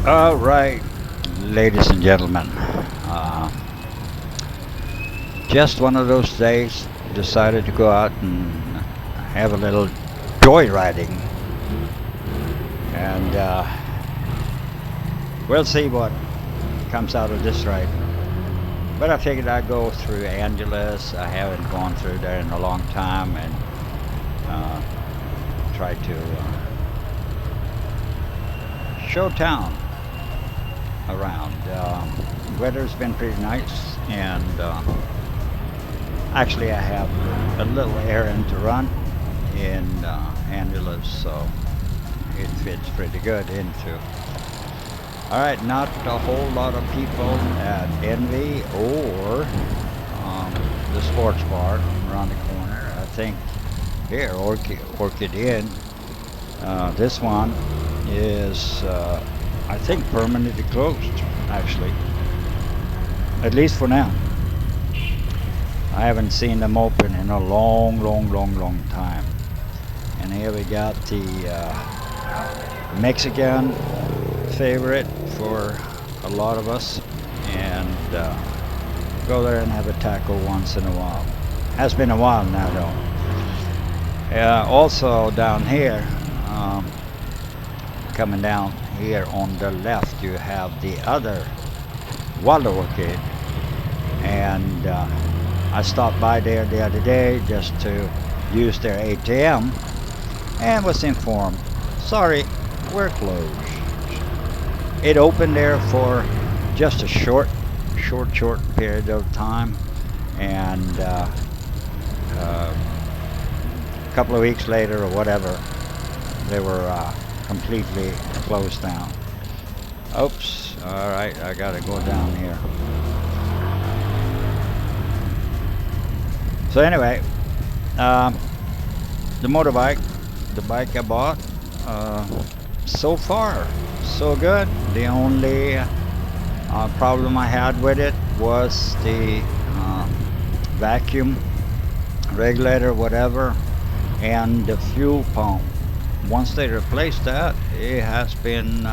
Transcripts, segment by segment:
All right, ladies and gentlemen. Uh, just one of those days, decided to go out and have a little joyriding, and we'll see what comes out of this ride. But I figured I'd go through Angeles. I haven't gone through there in a long time, and uh, try to show town around. Weather's been pretty nice, and actually I have a little errand to run in Angeles, so it fits pretty good into. All right, not a whole lot of people at Envy or the sports bar around the corner. I think here, Orchid Inn. This one is, I think, permanently closed, actually. At least for now. I haven't seen them open in a long time. And here we got the Mexican favorite for a lot of us, and go there and have a taco once in a while. Has been a while now though. Also down here, coming down here on the left, you have the other Wild Orchid, and I stopped by there the other day just to use their ATM and was informed, sorry, we're closed. It opened there for just a short period of time, and a couple of weeks later or whatever, they were completely closed down. Oops, all right, I gotta go down here. So anyway, the motorbike, the bike I bought, so far so good. The only problem I had with it was the vacuum regulator, whatever, and the fuel pump. Once they replaced that, it has been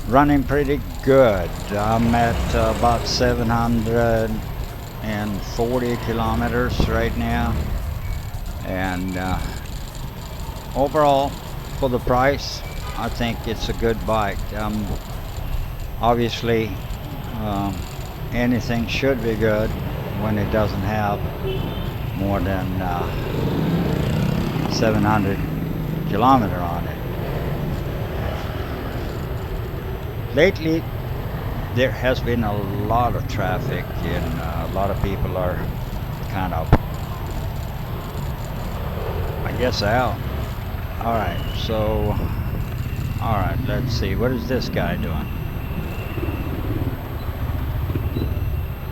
running pretty good. I'm at about 740 kilometers right now, and overall, for the price, I think it's a good bike. Obviously, anything should be good when it doesn't have more than 700 kilometer on it. Lately, there has been a lot of traffic, and a lot of people are kind of, I guess, out. All right, so, all right, let's see, what is this guy doing?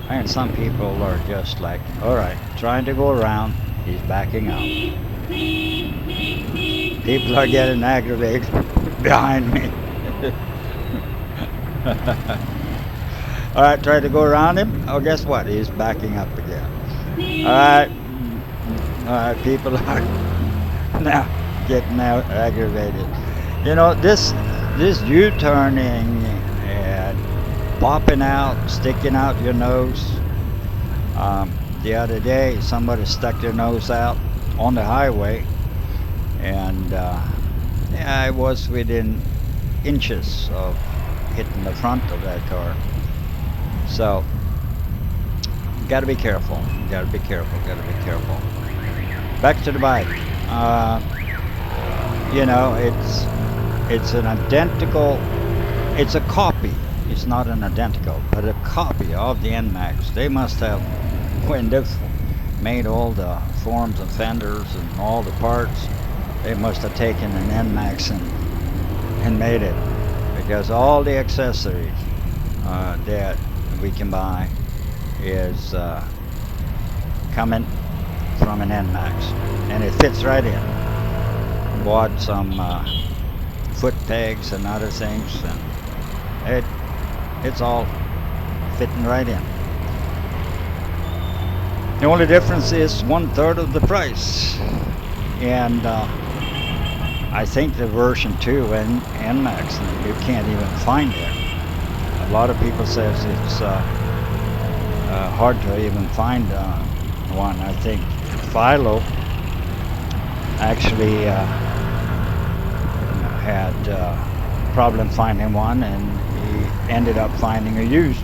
And some people are just like, all right, trying to go around, he's backing up. People are getting aggravated behind me. All right, try to go around him. Oh, guess what? He's backing up again. All right, people are now getting out aggravated. You know, this U-turning and popping out, sticking out your nose. The other day, somebody stuck their nose out on the highway, and yeah, I was within inches of hitting the front of that car. So, gotta be careful. Gotta be careful. Back to the bike. You know, it's an identical. It's a copy. It's not an identical, but a copy of the Nmax. They must have, when they made all the forms and fenders and all the parts, they must have taken an Nmax and made it, because all the accessories that we can buy is coming from an Nmax, and it fits right in. Bought some foot pegs and other things, and it's all fitting right in. The only difference is 1/3 of the price, and I think the version 2 and Nmax you can't even find there. A lot of people says it's hard to even find one. I think Philo actually had problem finding one, and he ended up finding a used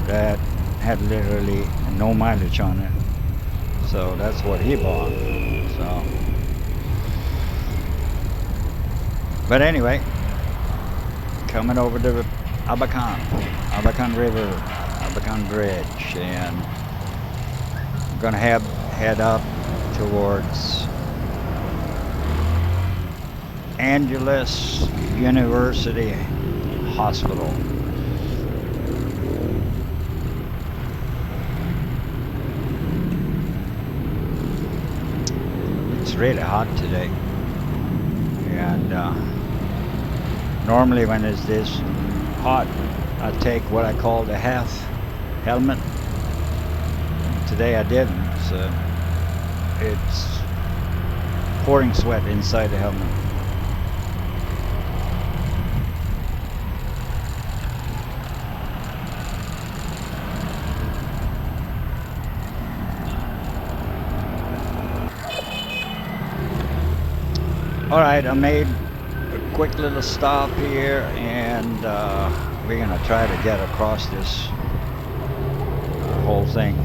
that had literally no mileage on it. So that's what he bought. So, but anyway, coming over to Abacan River, Abacan Bridge, and I'm gonna head up towards Angeles University Hospital. It's really hot today, and normally when it's this hot I take what I call the half helmet. Today I didn't, so it's pouring sweat inside the helmet. Alright, I made a quick little stop here, and we're gonna try to get across this whole thing.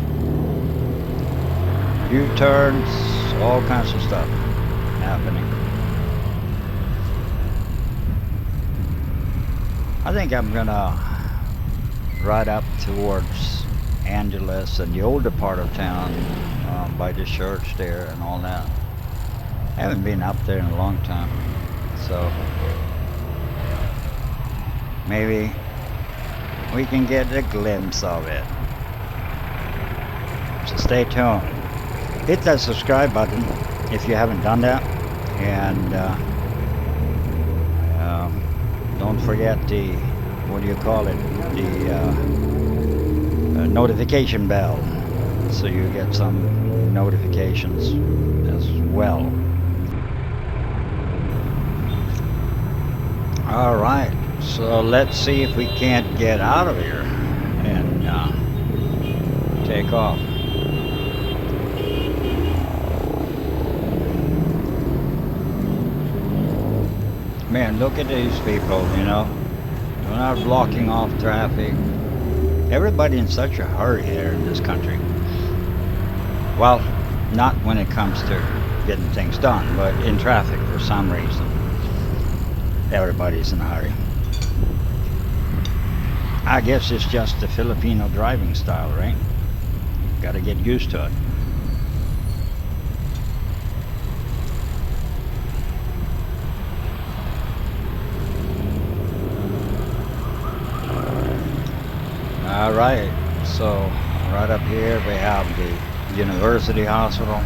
U-turns, all kinds of stuff happening. I think I'm gonna ride up towards Angeles and the older part of town, by the church there and all that. I haven't been up there in a long time, so maybe we can get a glimpse of it. So stay tuned. Hit that subscribe button if you haven't done that, and don't forget the, what do you call it, the notification bell, so you get some notifications as well. Alright, so let's see if we can't get out of here and take off. Man, look at these people, you know. They're not blocking off traffic. Everybody in such a hurry here in this country. Well, not when it comes to getting things done, but in traffic for some reason. Everybody's in a hurry. I guess it's just the Filipino driving style, right? Got to get used to it. Alright, so right up here we have the University Hospital.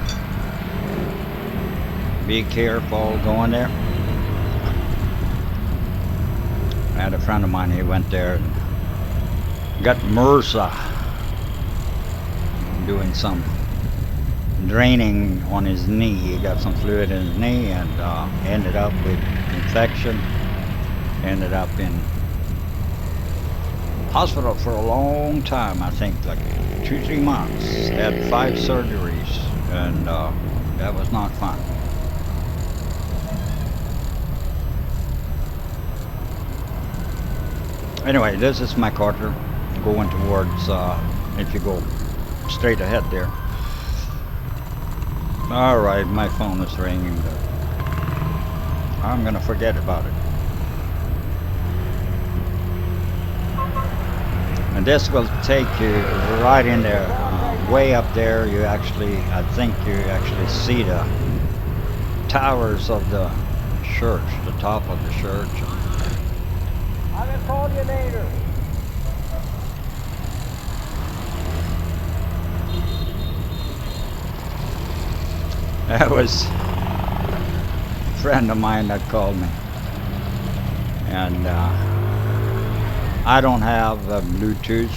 Be careful going there. I had a friend of mine, he went there and got MRSA, doing some draining on his knee. He got some fluid in his knee, and ended up with infection. Ended up in hospital for a long time, I think like 2-3 months. Had 5 surgeries, and that was not fun. Anyway, this is MacArthur going towards, if you go straight ahead there. Alright, my phone is ringing, but I'm gonna forget about it. And this will take you right in there, way up there. You actually, I think you actually see the towers of the church, the top of the church. I will call you later. That was a friend of mine that called me. And I don't have Bluetooth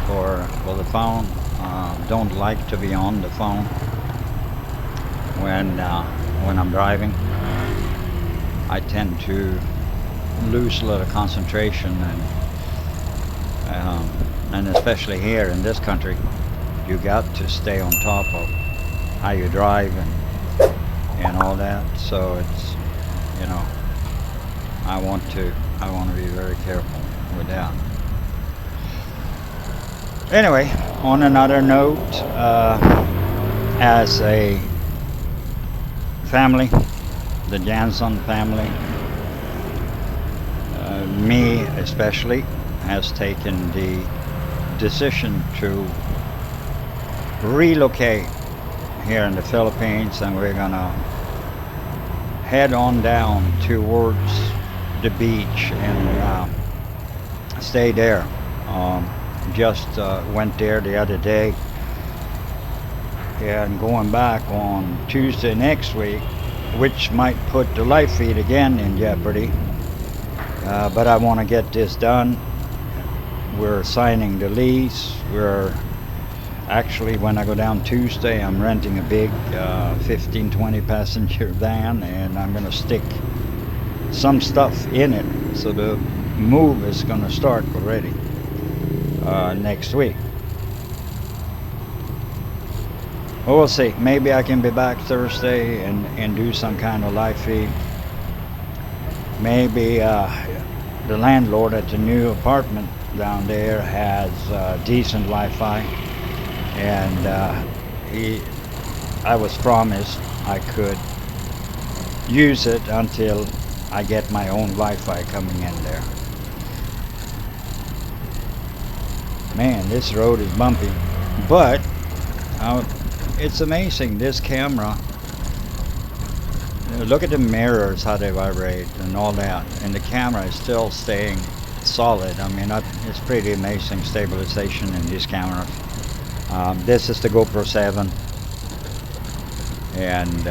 for the phone. Don't like to be on the phone when I'm driving. I tend to lose a lot of concentration, and especially here in this country, you got to stay on top of how you drive and all that. So it's, you know, I want to be very careful with that. Anyway, on another note, as a family, the Janson family, me especially, has taken the decision to relocate here in the Philippines, and we're gonna head on down towards the beach and stay there. Just went there the other day, and going back on Tuesday next week, which might put the life feed again in jeopardy. But I want to get this done. We're signing the lease. We're actually, when I go down Tuesday, I'm renting a big 15-20 passenger van, and I'm going to stick some stuff in it. So the move is going to start already next week. Well, we'll see. Maybe I can be back Thursday and do some kind of live feed. Maybe the landlord at the new apartment down there has decent Wi-Fi, and I was promised I could use it until I get my own Wi-Fi coming in there. Man, this road is bumpy, but it's amazing, this camera. Look at the mirrors, how they vibrate and all that, and the camera is still staying solid. I mean, it's pretty amazing stabilization in these cameras. This is the GoPro 7, and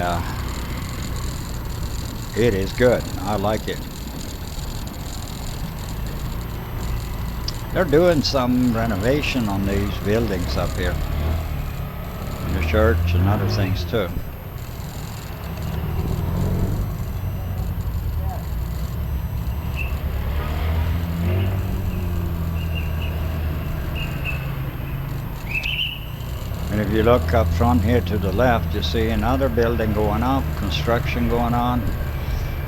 it is good. I like it. They're doing some renovation on these buildings up here, the church and other things too. And if you look up front here to the left, you see another building going up, construction going on.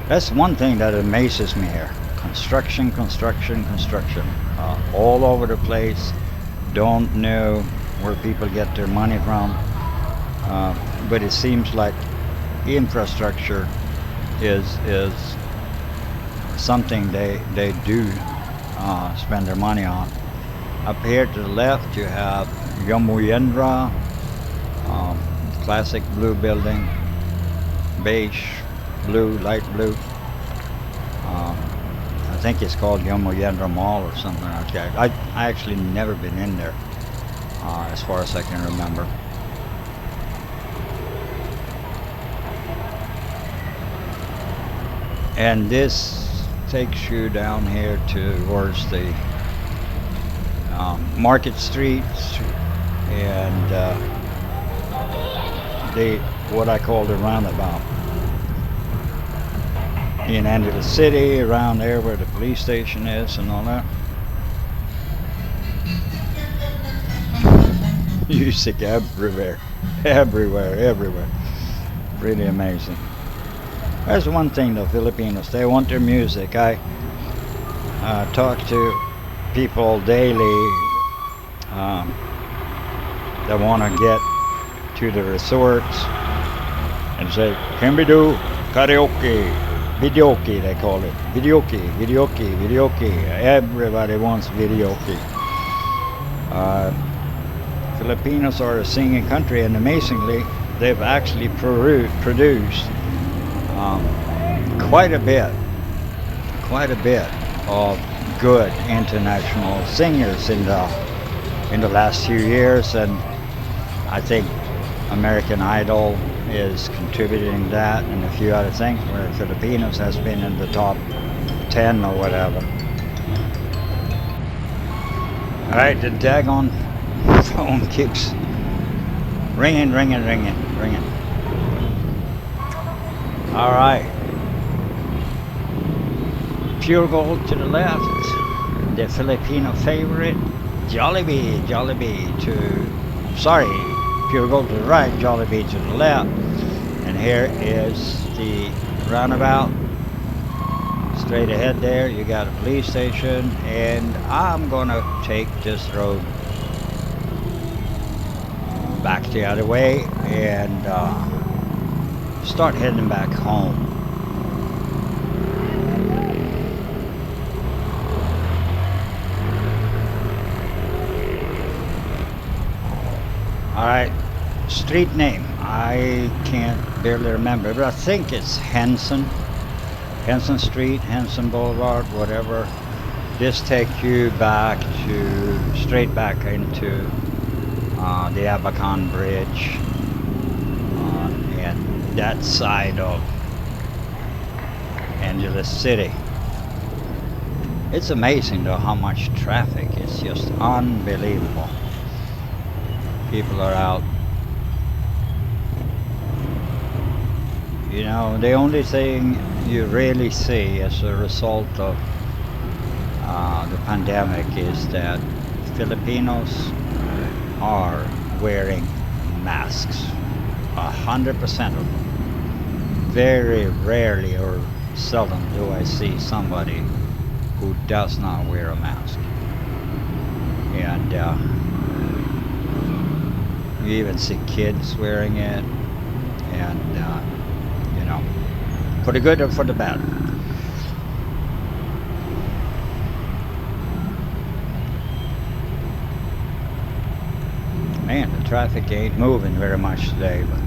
That's one thing that amazes me here. Construction, construction, construction. All over the place. Don't know where people get their money from. But it seems like infrastructure is something they do spend their money on. Up here to the left you have Yomoyendra, classic blue building, beige, blue, light blue. I think it's called Yomoyendra Mall or something like that. I actually never been in there, as far as I can remember. And this takes you down here towards the Market Streets and what I call the roundabout in Angeles City, around there where the police station is and all that. Music everywhere, everywhere. Really amazing. That's one thing, the Filipinos, they want their music. I talk to people daily that want to get to the resorts and say, can we do karaoke, videoke they call it, videoke. Everybody wants videoke. Filipinos are a singing country, and amazingly they've actually produced quite a bit of good international singers in the last few years, and I think American Idol is contributing that, and a few other things where Filipinos has been in the top 10 or whatever. Alright, the daggone phone keeps ringing. Alright. Pure Gold to the left, the Filipino favorite, Jollibee, Jollibee to, sorry, Pure Gold to the right, Jollibee to the left. And here is the roundabout. Straight ahead there, you got a police station, and I'm gonna take this road back the other way and start heading back home. Alright, street name, I can't barely remember, but I think it's Henson Street, Henson Boulevard, whatever. This takes you back to, straight back into the Abacan Bridge and that side of Angeles City. It's amazing though how much traffic, it's just unbelievable. People are out. You know, the only thing you really see as a result of the pandemic is that Filipinos are wearing masks. 100% of them. Very rarely or seldom do I see somebody who does not wear a mask. And you even see kids wearing it, and you know, for the good or for the bad. Man, the traffic ain't moving very much today, but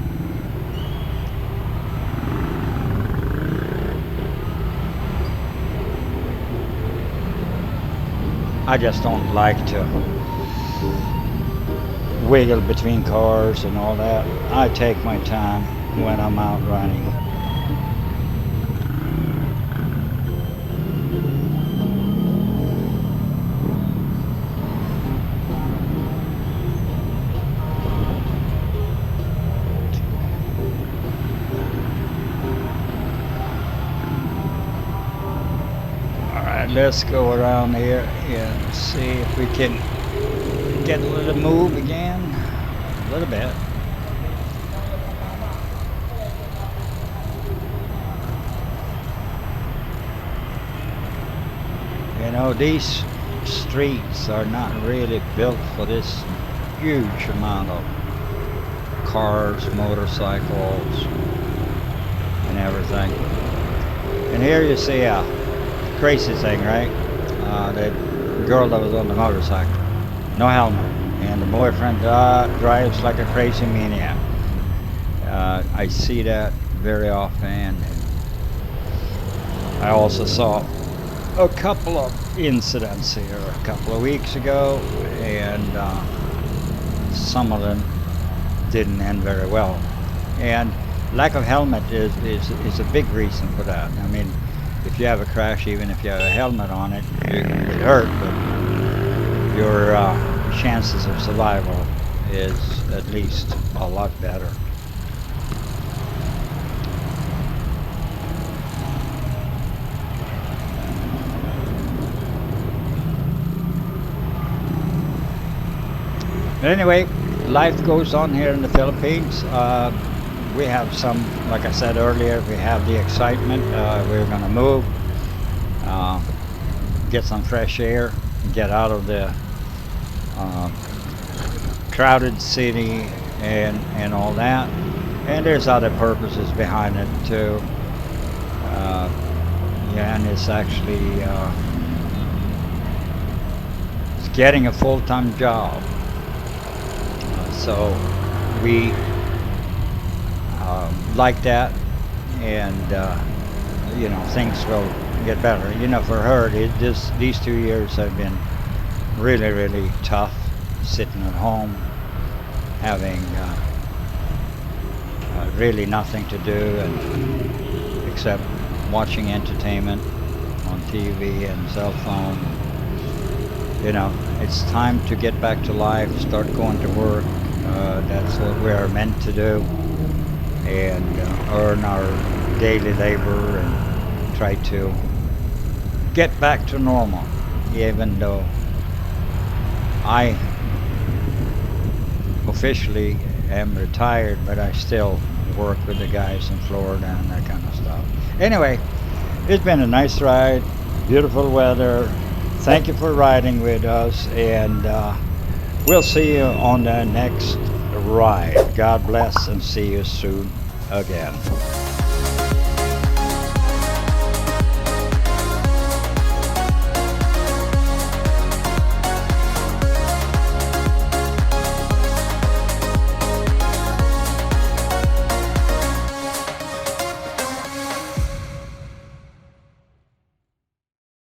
I just don't like to wiggle between cars and all that. I take my time when I'm out running. Let's go around here and see if we can get a little move again, a little bit. You know, these streets are not really built for this huge amount of cars, motorcycles, and everything. And here you see a crazy thing, right? The girl that was on the motorcycle, no helmet, and the boyfriend drives like a crazy maniac. I see that very often. I also saw a couple of incidents here a couple of weeks ago, and some of them didn't end very well. And lack of helmet is a big reason for that. I mean, if you have a crash, even if you have a helmet on it, you can get hurt, but your chances of survival is at least a lot better. But anyway, life goes on here in the Philippines. We have some, like I said earlier, we have the excitement. We're going to move, get some fresh air, get out of the crowded city and all that. And there's other purposes behind it too. Janice actually is getting a full-time job. So we like that, and you know, things will get better. You know, for her, these 2 years have been really tough, sitting at home, having really nothing to do and except watching entertainment on TV and cell phone. You know, it's time to get back to life, start going to work. That's what we are meant to do, and earn our daily labor and try to get back to normal, even though I officially am retired, but I still work with the guys in Florida and that kind of stuff. Anyway, it's been a nice ride, beautiful weather. Thank you for riding with us, and we'll see you on the next ride. God bless, and see you soon again.